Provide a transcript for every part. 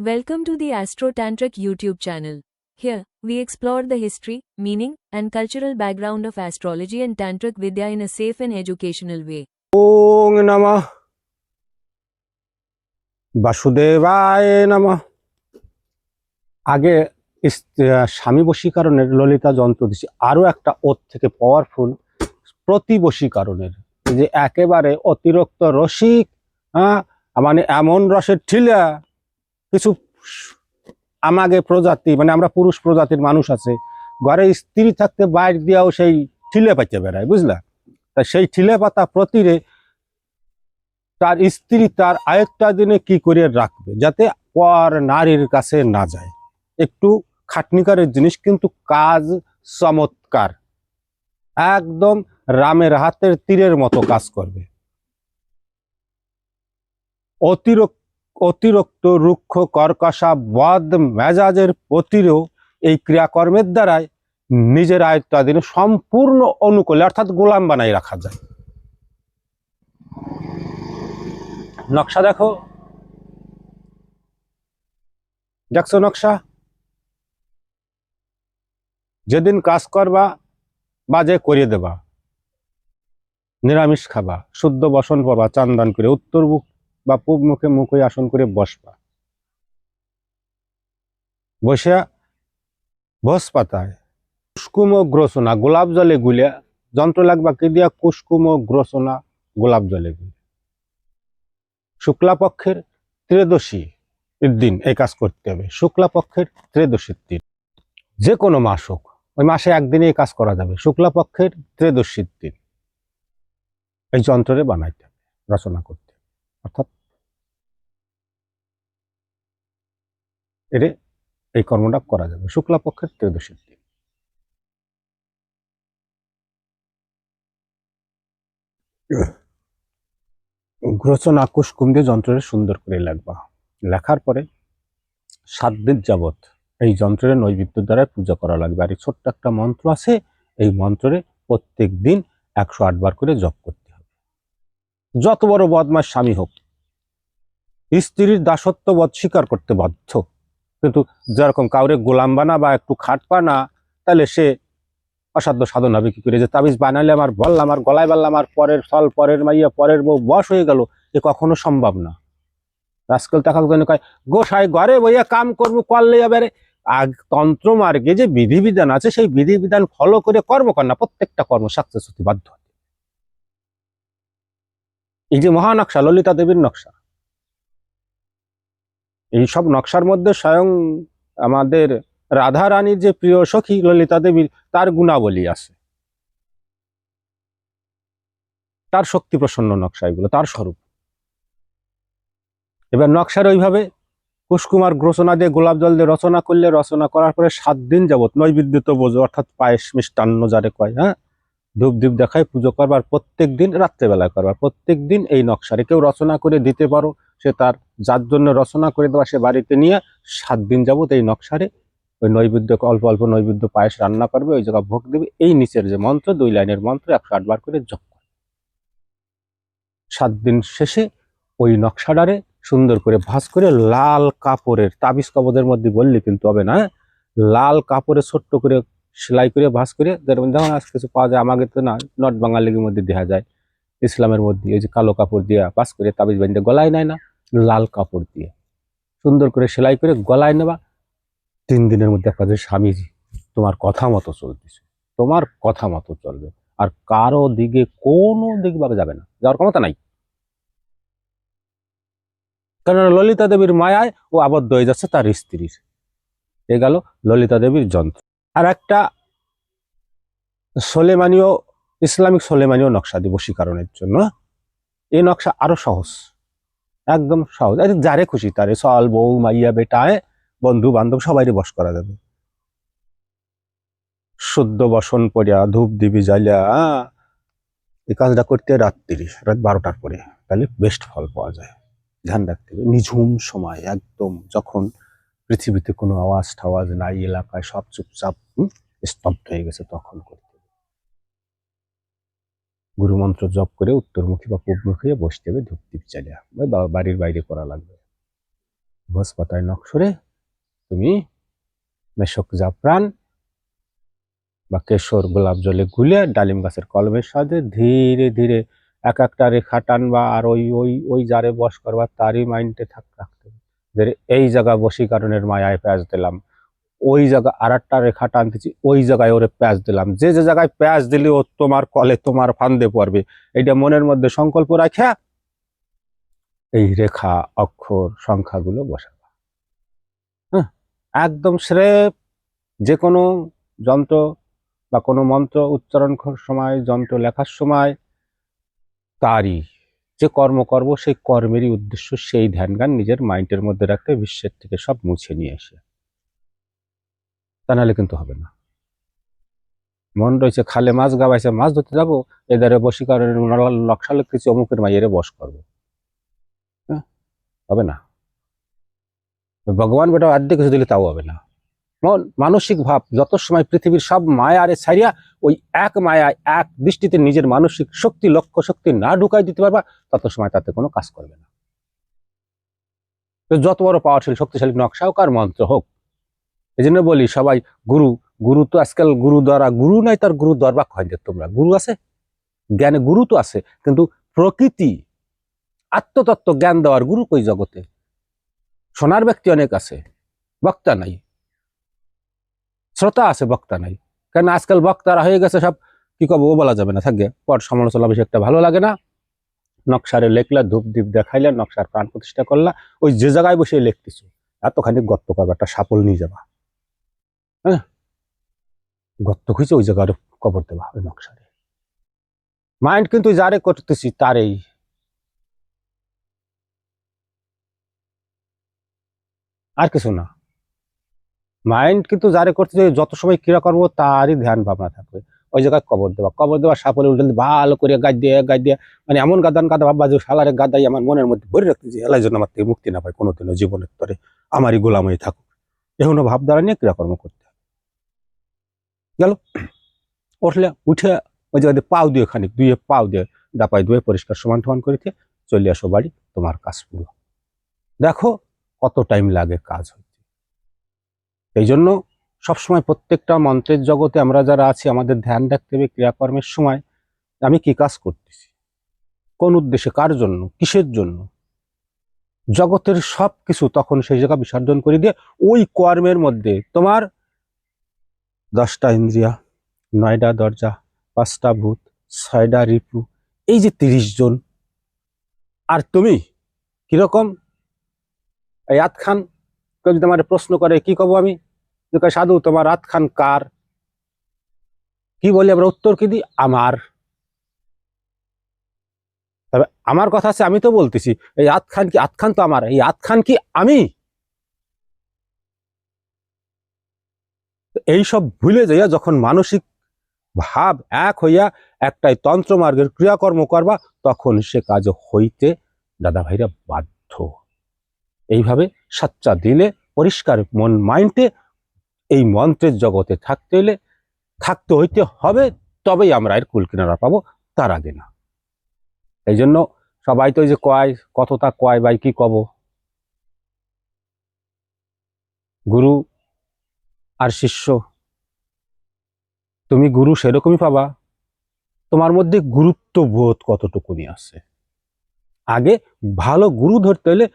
Welcome to the Astro Tantric YouTube channel. Here, we explore the history, meaning, and cultural background of astrology and Tantric Vidya in a safe and educational way. ওং নমঃ বাসুদেবায় নমঃ। আগে স্বামী বশীকরণের ললিতা যন্ত্র দিচ্ছি, আরো একটা ওর থেকে পাওয়ারফুল প্রতি বশীকরণের, যে একেবারে অতিরিক্ত রসিক, মানে এমন রসের ঠিলা কিছু আমাগে প্রজাতি, মানে আমরা পুরুষ প্রজাতির মানুষ আছে, ঘরে স্ত্রী থাকতে বাইর দিয়াও সেই ঠিলে পাইতে বেড়ায়, বুঝলা? তা সেই ঠিলে পাতা প্রতিরে তার স্ত্রী তার আরেকটা দিনে কি করে রাখবে যাতে পর নারীর কাছে না যায়। একটু খাটনিকারের জিনিস, কিন্তু কাজ চমৎকার, একদম রামের হাতের তীরের মতো কাজ করবে। অতিরিক্ত রুক্ষ কর্কশা বদ মেজাজের প্রতিও এই ক্রিয়াকর্মের দ্বারাই নিজের আয়ত্তাধীনে সম্পূর্ণ অনুকূলে, অর্থাৎ গোলাম বানাই রাখা যায়। নকশা দেখো, দেখছো নকশা? যেদিন কাজ করবা বা যে করিয়ে দেবা, নিরামিষ খাবা, শুদ্ধ বসন পাবা, চান্দান করে উত্তর মুখ বা পূব মুখে মুখ হয়ে আসন করে বসবা, বসে ভোজ পাতায় কুসকুম ও গ্রসনা গোলাপ জলে গুলিয়া, যন্ত্র লাগবা কি দিয়া? কুসকুম ও গ্রসনা গোলাপ জলে গুলিয়া। শুক্লাপক্ষের ত্রয়োদশী দিন এই কাজ করতে হবে। শুক্লাপক্ষের ত্রয়োদশীর দিন, যে কোনো মাস হোক, ওই মাসে একদিনে এই কাজ করা যাবে। শুক্লাপক্ষের ত্রয়োদশীর দিন এই যন্ত্রে বানাইতে হবে, রচনা করতে, অর্থাৎ এর এই কর্মটা করা যাবে শুক্লাপক্ষের ত্রয়োদশীর দিন। গ্রচনা কুসকুম দিয়ে যন্ত্রের সুন্দর করে লাগবা। লেখার পরে 7 দিন যাবৎ এই যন্ত্রের নৈবেদ্য দ্বারা পূজা করা লাগবে। আর এই ছোট্ট একটা মন্ত্র আছে, এই মন্ত্রে প্রত্যেক দিন 108 বার করে জপ করতে হবে। যত বড় বদমাশ স্বামী হোক, স্ত্রীর দাসত্ব বধ স্বীকার করতে বাধ্য, কিন্তু যেরকম কাউরে গোলাম বানা বা একটু খাটপা না, তাহলে সে অসাধ্য সাধন হবে কি করে? যে তাবিজ বানালে আমার বললাম, আর গলায় বললাম, আর পরের ফল, পরের মাইয়া, পরের বউ বশ হয়ে গেল, এ কখনো সম্ভব না। আজকাল টাকা কয় গোসাই ঘরে বইয়া কাম করবো, করলে এবারে তন্ত্র মার্গে যে বিধিবিধান আছে, সেই বিধিবিধান ফলো করে কর্ম কর না, প্রত্যেকটা কর্ম সাকসেস হতে বাধ্য। এই যে মহানকশা, ললিতা দেবীর নকশা, এই সব নকশার মধ্যে স্বয়ং আমাদের রাধা রানীর যে প্রিয় সখী ললিতা দেবীর, তার গুণাবলী আছে, তার শক্তি প্রসন্ন নকশা, এগুলো তার স্বরূপ। এবার নকশার ওইভাবে কুসকুমার গ্রচনা দিয়ে গোলাপ জল দিয়ে রচনা করলে, রচনা করার পরে 7 দিন যাবৎ নৈবেদ্য তো বোঝো, অর্থাৎ পায়েস মিষ্টান্ন যারে কয়, ধূপ দ্বীপ দেখায় পুজো করবার, প্রত্যেক দিন রাত্রেবেলায় করবার। প্রত্যেক দিন এই নকশারে কেউ রচনা করে দিতে পারো, সে তার যার জন্য রচনা করে দেওয়া সে বাড়িতে নিয়ে 7 দিন যাবৎ এই নকশারে ওই নৈবেদ্য, অল্প অল্প নৈবেদ্য পায়েস রান্না করবে, ওই জায়গা ভোগ দেবে। এই নিচের যে মন্ত্র, 2 লাইনের মন্ত্র 108 বার করে জপ করবে। 7 দিন শেষে ওই নকশাটারে সুন্দর করে ভাঁজ করে লাল কাপড়ের, তাবিজ কবজের মধ্যে বললে কিন্তু হবে না, লাল কাপড়ে ছোট্ট করে সেলাই করে ভাঁজ করে, যেমন আজ কিছু পাওয়া যায়, আমাকে তো না, নট বাঙালির মধ্যে দেখা যায়, ইসলামের মধ্যে ওই যে কালো কাপড় দিয়ে ভাঁজ করে তাবিজ বাঁধতে, গলায় নেয় না, লাল কাপড় দিয়ে সুন্দর করে সেলাই করে গলায় নেবা। 3 দিনের মধ্যে একটা যে স্বামীজি তোমার কথা মতো চলতেছে, তোমার কথা মতো চলবে, আর কারো দিকে কোনো দিক ভাবে যাবে না, যাওয়ার ক্ষমতা নাই। কারণ ললিতা দেবীর মায়ায় ও আবদ্ধ হয়ে যাচ্ছে তার স্ত্রীর। এ গেল ললিতা দেবীর যন্ত্র। আর একটা সোলেমানীয়, ইসলামিক সোলেমানীয় নকশা দিব বশীকরণের জন্য। এই নকশা আরো সহজ, একদম সহজ, যারে খুশি তারে, সল বউ মাইয়া বেটায় বন্ধু বান্ধব সবাইরে বশ করা যাবে। শুদ্ধ বসন পড়িয়া ধূপ দিবি জ্বালিয়া এই কাজটা করতে রাত 12টার পরে, তাহলে বেস্ট ফল পাওয়া যায়। ধ্যান রাখতে হবে, নিঝুম সময়, একদম যখন পৃথিবীতে কোনো আওয়াজ ঠাওয়াজ নাই, এলাকায় সব চুপচাপ স্তব্ধ হয়ে গেছে, তখন করতে হবে। গুরুমন্ত্র জপ করে উত্তরমুখী বা পূর্বমুখী বসতে হবে, ধূপ দ্বীপ জ্বালিয়া, বাড়ির বাইরে করা লাগবে। ভোজ পাতায় নকশরে তুমি মেশক জাফরান বা কেশর গোলাপ জলে গুলে ডালিম গাছের কলমের সাথে ধীরে ধীরে এক একটা রেখা টানবা, আর ওই ওই ওই যারে বশ করবা তারই মাইন্ডে রাখতে হবে যে এই জায়গা বশীকরণের মায়ায় প্যাঁচ দিলাম, ওই জায়গা আর একটা রেখা টানতেছি, ওই জায়গায় ওরে প্যাঁচ দিলাম, যে যে জায়গায় প্যাঁচ দিলে ও তোমার কলে তোমার ফান্দে পড়বে, এইটা মনের মধ্যে সংকল্প রাখা এই রেখা অক্ষর সংখ্যাগুলো বসাবা। হ্যাঁ, একদম স্রেফ যে কোনো যন্ত্র বা কোনো মন্ত্র উচ্চারণ সময়, যন্ত্র লেখার সময় তারই যে কর্ম করব সেই কর্মেরই উদ্দেশ্য, সেই ধ্যান জ্ঞান নিজের মাইন্ডের মধ্যে রাখতে বিশ্বের থেকে সব মুছে নিয়ে এসে, তা নাহলে কিন্তু হবে না। মন রয়েছে খালে মাছ গাবাইছে, মাছ ধরতে যাবো, এদারে বশীকরণের নকশা লিখতেছি অমুকের মাইয়েরে বশ করবো, হ্যাঁ হবে না। ভগবান বেটা আর্ধেক কিছু দিলে তাও হবে না। মন মানসিক ভাব যত সময় পৃথিবীর সব মায়ারে ছাড়িয়া ওই এক মায়ায় এক দৃষ্টিতে নিজের মানসিক শক্তি লক্ষ্য শক্তি না ঢুকাই দিতে পারবা, তত সময় তাতে কোনো কাজ করবে না। যত বড় পাওয়ারফুল শক্তিশালী নকশা হোক আর মন্ত্র হোক, এই জন্য বলি সবাই গুরু গুরু তো আজকাল গুরু দ্বারা গুরু নাই, তার গুরু দরবার হয় যে তোমরা গুরু আছে, জ্ঞানে গুরু তো আছে, কিন্তু প্রকৃতি আত্মতত্ত্ব জ্ঞান দেওয়ার গুরু কই জগতে? শোনার ব্যক্তি অনেক আছে, বক্তা নাই, শ্রোতা আছে বক্তা নাই। কেন আজকাল বক্তারা হয়ে গেছে সব, কি কব ও বলা যাবে না, থাকবে পর সমালোচনা বেশি একটা ভালো লাগে না। নকশারে লেখলা, ধূপ দ্বীপ দেখাইলা, নকশার প্রাণ প্রতিষ্ঠা করলা, ওই যে জায়গায় বসে লিখতেছো এতখানি গর্ত করবা, একটা সাপল নিয়ে যাবা, হ্যাঁ গর্ত খুঁজে ওই জায়গায় কবর দেবা ওই নকশারে। মাইন্ড কিন্তু যারে করতেছি তারেই, আর কিছু না। মাইন্ড কিন্তু যারে করতেছে যত সময় ক্রিয়া করবো তারই ধ্যান ভাবনা থাকবে, ওই জায়গায় কবর দেওয়া সাপলে উল্টে ভালো করে গাদ দিয়ে মানে এমন গাদান গাদা ভাববা যে শালারে গাদাই আমার মনের মধ্যে ভরে রাখতেছি, এলাই জন্য আমার থেকে মুক্তি না পায় কোনোদিনও জীবনের তরে, আমারই গোলাম হয়ে থাকুক, এখনো ভাবধারা নিয়ে ক্রিয়াকর্ম করতে গেল। উঠলে উঠে ওই জায়গায় পাও দিয়ে খানিক দুয়ে পাও দিয়ে দাপাই ধুয়ে পরিষ্কার সমান সমান করিতে চলে আসো বাড়ি, তোমার কাজ পুরো। দেখো কত টাইম লাগে কাজ হইতে। এই জন্য সবসময় প্রত্যেকটা মন্ত্রের জগতে আমরা যারা আছি আমাদের ধ্যান রাখতে হবে ক্রিয়াকর্মের সময়, আমি কি কাজ করতেছি, কোন উদ্দেশ্যে, কার জন্য, কিসের জন্য। জগতের সব কিছু তখন সেই জায়গা বিসর্জন করে দিয়ে ওই কর্মের মধ্যে তোমার 10টা ইন্দ্রিয়া, 9টা দরজা, 5টা ভূত, 6টা রিপু, এই যে 30 জন, আর তুমি কিরকম। এই আতখান কেউ যদি আমার প্রশ্ন করে কি কব আমি, সাধু তোমার আতখান কার, কি বলি আমরা উত্তর কি দিই, আমার। তবে আমার কথা আছে, আমি তো বলতেছি এই আতখান কি, আতখান তো আমার, এই আতখান কি আমি। এইসব ভুলে যাইয়া যখন মানসিক ভাব এক হইয়া একটাই তন্ত্র মার্গের ক্রিয়াকর্ম করবা, তখন সে কাজ হইতে দাদা ভাইরা বাধ্য। এইভাবে সাচ্চা দিলে পরিষ্কার মন মাইন্ডে এই মন্ত্রের জগতে থাকতে হইতে হবে, তবেই আমরা এর কুল কিনারা পাবো, তার আগে না। এই জন্য সবাই তো যে কয় কতটা কয় ভাই কি কব, গুরু আর শিষ্য, তুমি গুরু সেরকমই পাবা তোমার মধ্যে গুরুত্ব বোধ কতটুকুনি আছে। আগে ভালো গুরু ধরতে হলে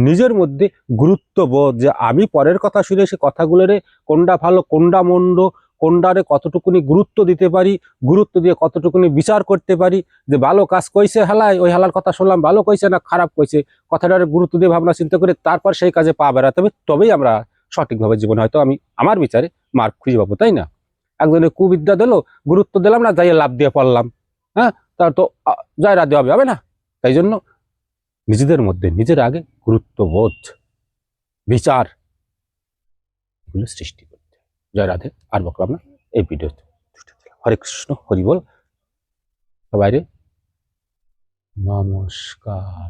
নিজের মধ্যে গুরুত্ব বোধ, যে আমি পরের কথা শুনে সে কথাগুলোরে কোনটা ভালো কোনটা মন্দ, কোনটারে কতটুকুনি গুরুত্ব দিতে পারি, গুরুত্ব দিয়ে কতটুকুনি বিচার করতে পারি, যে ভালো কাজ কইছে হালায়, ওই হালার কথা শুনলাম ভালো কইছে না খারাপ কইছে, কথাটারে গুরুত্ব দিয়ে ভাবনা চিন্তা করে তারপর সেই কাজে পা বেড়াতে হবে, তবেই আমরা সঠিকভাবে জীবনে হয়তো আমি আমার বিচারে মার্ক খুঁজে পাবো, তাই না? একজনে কুবিদ্যা দিল, গুরুত্ব দিলাম না, যাইয়ে লাভ দিয়ে পড়লাম, হ্যাঁ তার তো জয় রাধে হবে না। তাই জন্য নিজেদের মধ্যে নিজের আগে গুরুত্ববোধ বিচার এগুলো সৃষ্টি করতে। জয় রাধে, আর বকলাম না এই ভিডিওতে। হরে কৃষ্ণ, হরি বল, সবাই রে নমস্কার।